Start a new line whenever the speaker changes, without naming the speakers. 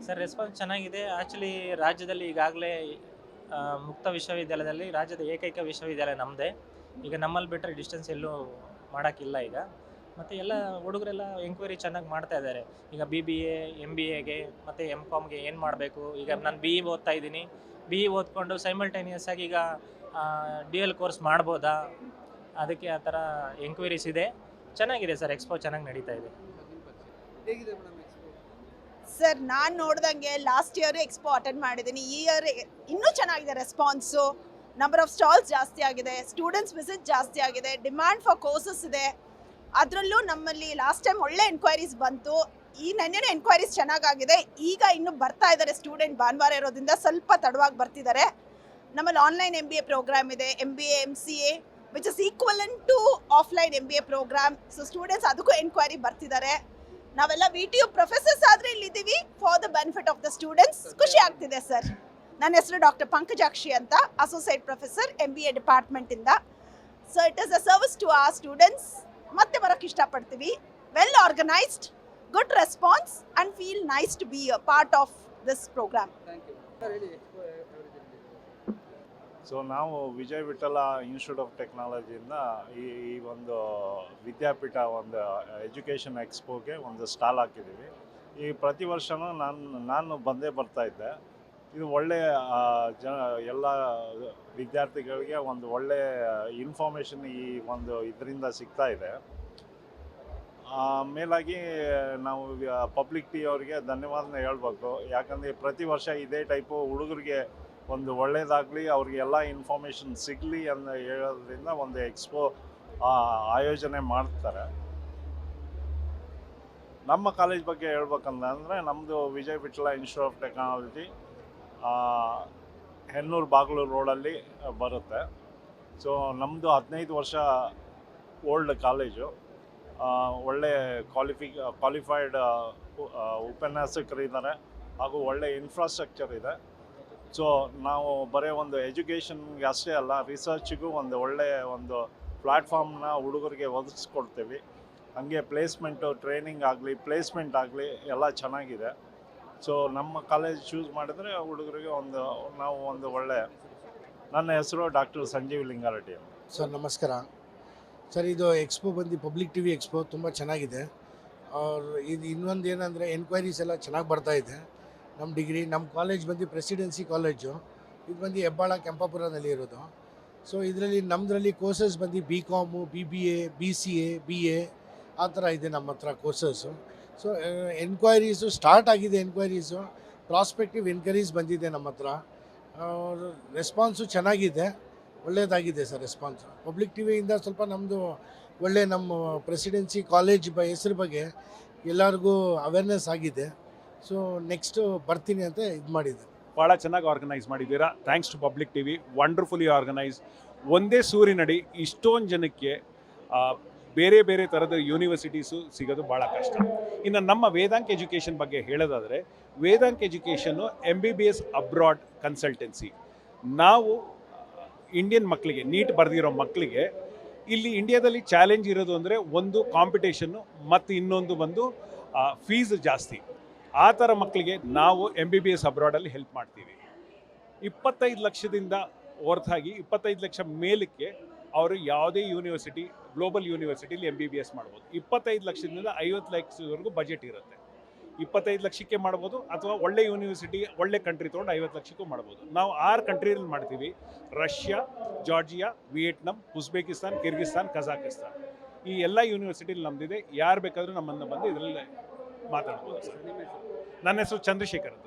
Sir response ಚೆನ್ನಾಗಿದೆ. Actually ರಾಜ್ಯದಲ್ಲಿ ಈಗಾಗಲೇ ಮುಕ್ತ ವಿಶ್ವವಿದ್ಯಾಲಯದಲ್ಲಿ ರಾಜ್ಯದ ಏಕೈಕ ವಿಶ್ವವಿದ್ಯಾಲಯ ನಮ್ಮದೇ. ಈಗ ನಮ್ಮಲ್ಲಿ ಬಿಟ್ಟರೆ ಡಿಸ್ಟೆನ್ಸ್ ಎಲ್ಲೂ ಮಾಡೋಕ್ಕಿಲ್ಲ ಈಗ. ಮತ್ತು ಎಲ್ಲ ಹುಡುಗರೆಲ್ಲ ಎಂಕ್ವೈರಿ ಚೆನ್ನಾಗಿ ಮಾಡ್ತಾ ಇದ್ದಾರೆ. ಈಗ BBA, MBAಗೆ ಮತ್ತು MCOMಗೆ ಏನು ಮಾಡಬೇಕು, ಈಗ ನಾನು BE ಓದ್ತಾ ಇದ್ದೀನಿ. BE ಓದ್ಕೊಂಡು ಸೈಮಲ್ಟೇನಿಯಸ್ ಆಗಿ ಈಗ DL ಕೋರ್ಸ್ ಮಾಡ್ಬೋದಾ, ಅದಕ್ಕೆ ಆ ಥರ ಎಂಕ್ವೈರೀಸ್ ಇದೆ. ಚೆನ್ನಾಗಿದೆ ಸರ್, ಎಕ್ಸ್ಪೋ ಚೆನ್ನಾಗಿ ನಡೀತಾ ಇದೆ.
ಹೇಗಿದೆ ಮೇಡಮ್ ಎಕ್ಸ್ಪೋ?
ಸರ್ ನಾನು ನೋಡ್ದಂಗೆ ಲಾಸ್ಟ್ ಇಯರ್ ಎಕ್ಸ್ಪೋ ಅಟೆಂಡ್ ಮಾಡಿದ್ದೀನಿ. ಈ ಇಯರ್ ಇನ್ನೂ ಚೆನ್ನಾಗಿದೆ ರೆಸ್ಪಾನ್ಸು. ನಂಬರ್ ಆಫ್ ಸ್ಟಾಲ್ಸ್ ಜಾಸ್ತಿ ಆಗಿದೆ, ಸ್ಟೂಡೆಂಟ್ಸ್ ವಿಸಿಟ್ ಜಾಸ್ತಿ ಆಗಿದೆ, ಡಿಮ್ಯಾಂಡ್ ಫಾರ್ ಕೋರ್ಸಸ್ ಇದೆ. ಅದರಲ್ಲೂ ನಮ್ಮಲ್ಲಿ ಲಾಸ್ಟ್ ಟೈಮ್ ಒಳ್ಳೆ ಎನ್ಕ್ವೈರೀಸ್ ಬಂತು. ಈ ನೆನ್ನೆ ಎನ್ಕ್ವೈರೀಸ್ ಚೆನ್ನಾಗಾಗಿದೆ. ಈಗ ಇನ್ನೂ ಬರ್ತಾ ಇದ್ದಾರೆ ಸ್ಟೂಡೆಂಟ್, ಭಾನುವಾರ ಇರೋದ್ರಿಂದ ಸ್ವಲ್ಪ ತಡವಾಗಿ ಬರ್ತಿದ್ದಾರೆ. ನಮ್ಮಲ್ಲಿ ಆನ್ಲೈನ್ MBA ಪ್ರೋಗ್ರಾಮ್ ಇದೆ, MBA MCA which is equivalent to offline MBA programme. So students ಅದಕ್ಕೂ ಎನ್ಕ್ವೈರಿ ಬರ್ತಿದ್ದಾರೆ. ನಾವೆಲ್ಲ VTU ಪ್ರೊಫೆಸರ್ಸ್ ಆದರೆ ಇಲ್ಲಿದ್ದೀವಿ for the benefit of the students. ಖುಷಿ ಆಗ್ತಿದೆ ಸರ್. ನನ್ನ ಹೆಸರು ಡಾಕ್ಟರ್ ಪಂಕಜಾಕ್ಷಿ ಅಂತ, ಅಸೋಸಿಯೇಟ್ ಪ್ರೊಫೆಸರ್ MBA ಡಿಪಾರ್ಟ್ಮೆಂಟಿಂದ. So it is a service to our students. ಮತ್ತೆ ಬರೋಕ್ಕೆ ಇಷ್ಟಪಡ್ತೀವಿ. Well organised, good response and feel nice to be a part of this program.
Thank you sir. ಹೇಳಿ ಎಕ್ಸ್ಪೋ ಯಾವ ರೀತಿ ನಡೀತಿದೆ?
ಸೊ ನಾವು ವಿಜಯ ವಿಠಲ ಇನ್ಸ್ಟಿಟ್ಯೂಟ್ ಆಫ್ ಟೆಕ್ನಾಲಜಿಯಿಂದ ಈ ಒಂದು ವಿದ್ಯಾಪೀಠ ಒಂದು ಎಜುಕೇಷನ್ ಎಕ್ಸ್ಪೋಗೆ ಒಂದು ಸ್ಟಾಲ್ ಹಾಕಿದ್ದೀವಿ. ಈ ಪ್ರತಿ ವರ್ಷವೂ ನಾನು ಬಂದೇ ಬರ್ತಾ ಇದ್ದೆ. ಇದು ಒಳ್ಳೆಯ ಎಲ್ಲ ವಿದ್ಯಾರ್ಥಿಗಳಿಗೆ ಒಂದು ಒಳ್ಳೆಯ ಇನ್ಫಾರ್ಮೇಷನ್ ಈ ಒಂದು ಇದರಿಂದ ಸಿಗ್ತಾ ಇದೆ. ಮೇಲಾಗಿ ನಾವು ಪಬ್ಲಿಕ್ ಟಿ ಅವರಿಗೆ ಧನ್ಯವಾದನ ಹೇಳ್ಬೇಕು. ಯಾಕಂದರೆ ಪ್ರತಿ ವರ್ಷ ಇದೇ ಟೈಪು ಹುಡುಗರಿಗೆ ಒಂದು ಒಳ್ಳೆಯದಾಗಲಿ, ಅವ್ರಿಗೆ ಎಲ್ಲ ಇನ್ಫಾರ್ಮೇಷನ್ ಸಿಗಲಿ ಅಂತ ಹೇಳೋದ್ರಿಂದ ಒಂದು ಎಕ್ಸ್ಪೋ ಆಯೋಜನೆ ಮಾಡ್ತಾರೆ. ನಮ್ಮ ಕಾಲೇಜ್ ಬಗ್ಗೆ ಹೇಳ್ಬೇಕಂದ್ರೆ ನಮ್ಮದು Vijaya Vittala institute of technology Hennur Bagalur ರೋಡಲ್ಲಿ ಬರುತ್ತೆ. ಸೊ ನಮ್ಮದು 15 ವರ್ಷ ಓಲ್ಡ್ ಕಾಲೇಜು. ಒಳ್ಳೆ ಕ್ವಾಲಿಫೈಡ್ ಉಪನ್ಯಾಸಕರಿದ್ದಾರೆ ಹಾಗೂ ಒಳ್ಳೆ ಇನ್ಫ್ರಾಸ್ಟ್ರಕ್ಚರ್ ಇದೆ. ಸೊ ನಾವು ಬರೀ ಒಂದು ಎಜುಕೇಷನ್ಗೆ ಅಷ್ಟೇ ಅಲ್ಲ, ರಿಸರ್ಚಿಗೂ ಒಂದು ಒಳ್ಳೆಯ ಒಂದು ಪ್ಲ್ಯಾಟ್ಫಾರ್ಮ್ನ ಹುಡುಗರಿಗೆ ಒದಗಿಸ್ಕೊಡ್ತೀವಿ. ಹಾಗೆ ಪ್ಲೇಸ್ಮೆಂಟು, ಟ್ರೈನಿಂಗ್ ಆಗಲಿ, ಪ್ಲೇಸ್ಮೆಂಟ್ ಆಗಲಿ ಎಲ್ಲ ಚೆನ್ನಾಗಿದೆ. ಸೊ ನಮ್ಮ ಕಾಲೇಜ್ ಚೂಸ್ ಮಾಡಿದ್ರೆ ಹುಡುಗರಿಗೆ ನಾವು ಒಂದು ಒಳ್ಳೆಯ. ನನ್ನ ಹೆಸರು ಡಾಕ್ಟರ್ ಸಂಜೀವ್ ಲಿಂಗಾರೆಡ್ಡಿ ಅಂತ.
ಸರ್ ನಮಸ್ಕಾರ ಸರ್. ಇದು ಎಕ್ಸ್ಪೋ ಬಂದು ಪಬ್ಲಿಕ್ TV ಎಕ್ಸ್ಪೋ ತುಂಬ ಚೆನ್ನಾಗಿದೆ. ಇದು ಇನ್ನೊಂದು ಏನಂದರೆ ಎನ್ಕ್ವೈರೀಸ್ ಎಲ್ಲ ಚೆನ್ನಾಗಿ ಬರ್ತಾ ಇದೆ. ನಮ್ಮ ಕಾಲೇಜ್ ಬಂದು ಪ್ರೆಸಿಡೆನ್ಸಿ ಕಾಲೇಜು. ಇದು ಬಂದು ಹೆಬ್ಬಾಳ ಕೆಂಪಾಪುರದಲ್ಲಿ ಇರೋದು. ಸೊ ಇದರಲ್ಲಿ ನಮ್ಮದ್ರಲ್ಲಿ ಕೋರ್ಸಸ್ ಬಂದು BCom, BBA, BCA, BA ಆ ಥರ ಇದೆ ನಮ್ಮ ಹತ್ರ ಕೋರ್ಸಸ್ಸು. ಸೊ ಎನ್ಕ್ವೈರೀಸು ಸ್ಟಾರ್ಟ್ ಆಗಿದೆ. ಎನ್ಕ್ವೈರೀಸು ಪ್ರಾಸ್ಪೆಕ್ಟಿವ್ ಎನ್ಕ್ವೈರೀಸ್ ಬಂದಿದೆ ನಮ್ಮ ಹತ್ರ. ರೆಸ್ಪಾನ್ಸು ಚೆನ್ನಾಗಿದೆ, ಒಳ್ಳೆಯದಾಗಿದೆ ಸರ್ ರೆಸ್ಪಾನ್ಸು. ಪಬ್ಲಿಕ್ TVಯಿಂದ ಸ್ವಲ್ಪ ನಮ್ಮದು ಒಳ್ಳೆ ನಮ್ಮ ಪ್ರೆಸಿಡೆನ್ಸಿ ಕಾಲೇಜ್ ಹೆಸರು ಬಗ್ಗೆ ಎಲ್ಲರಿಗೂ ಅವೇರ್ನೆಸ್ ಆಗಿದೆ. ಸೊ ನೆಕ್ಸ್ಟು ಬರ್ತೀನಿ ಅಂತ ಇದು ಮಾಡಿದ್ದೆ.
ಭಾಳ ಚೆನ್ನಾಗಿ ಆರ್ಗನೈಸ್ ಮಾಡಿದ್ದೀರಾ. Thanks to public TV, wonderfully organise. ಒಂದೇ ಸೂರಿನಡಿ ಇಷ್ಟೊಂದು ಜನಕ್ಕೆ ಬೇರೆ ಬೇರೆ ಥರದ ಯೂನಿವರ್ಸಿಟೀಸು ಸಿಗೋದು ಭಾಳ ಕಷ್ಟ. ಇನ್ನು ನಮ್ಮ ವೇದಾಂಕ್ ಎಜುಕೇಷನ್ ಬಗ್ಗೆ ಹೇಳೋದಾದರೆ, ವೇದಾಂಕ್ ಎಜುಕೇಷನ್ನು MBBS ಅಬ್ರಾಡ್ ಕನ್ಸಲ್ಟೆನ್ಸಿ. ನಾವು ಇಂಡಿಯನ್ ಮಕ್ಕಳಿಗೆ, ನೀಟ್ ಬರೆದಿರೋ ಮಕ್ಕಳಿಗೆ ಇಲ್ಲಿ ಇಂಡಿಯಾದಲ್ಲಿ ಚಾಲೆಂಜ್ ಇರೋದು ಅಂದರೆ ಒಂದು ಕಾಂಪಿಟೇಷನ್ನು ಮತ್ತು ಇನ್ನೊಂದು ಬಂದು ಫೀಸ್ ಜಾಸ್ತಿ. ಆ ಥರ ಮಕ್ಕಳಿಗೆ ನಾವು MBBS ಅಬ್ರಾಡಲ್ಲಿ ಹೆಲ್ಪ್ ಮಾಡ್ತೀವಿ. 25 ಲಕ್ಷದಿಂದ ಹೊರತಾಗಿ 25 ಲಕ್ಷ ಮೇಲಕ್ಕೆ ಅವರು ಯಾವುದೇ ಯೂನಿವರ್ಸಿಟಿ, ಗ್ಲೋಬಲ್ ಯೂನಿವರ್ಸಿಟಿಲಿ MBBS ಮಾಡ್ಬೋದು. 25 ಲಕ್ಷದಿಂದ 50 ಲಕ್ಷದವರೆಗೂ ಬಜೆಟ್ ಇರುತ್ತೆ. 25 ಲಕ್ಷಕ್ಕೆ ಮಾಡ್ಬೋದು, ಅಥವಾ ಒಳ್ಳೆ ಯೂನಿವರ್ಸಿಟಿ, ಒಳ್ಳೆ ಕಂಟ್ರಿ ತೊಗೊಂಡು 50 ಲಕ್ಷಕ್ಕೂ ಮಾಡ್ಬೋದು. ನಾವು 6 ಕಂಟ್ರಿಯಲ್ಲಿ ಮಾಡ್ತೀವಿ: Russia, Georgia, Vietnam, Uzbekistan, Kyrgyzstan, Kazakhstan. ಈ ಎಲ್ಲ ಯೂನಿವರ್ಸಿಟಿಲಿ ನಮ್ಮದಿದೆ. ಯಾರು ಬೇಕಾದರೂ ನಮ್ಮನ್ನು ಬಂದು ಇದರಲ್ಲಿ ಮಾತಾಡ್ಬೋದು ಸರ್. ನನ್ನ ಹೆಸರು ಚಂದ್ರಶೇಖರ್ ಅಂತ.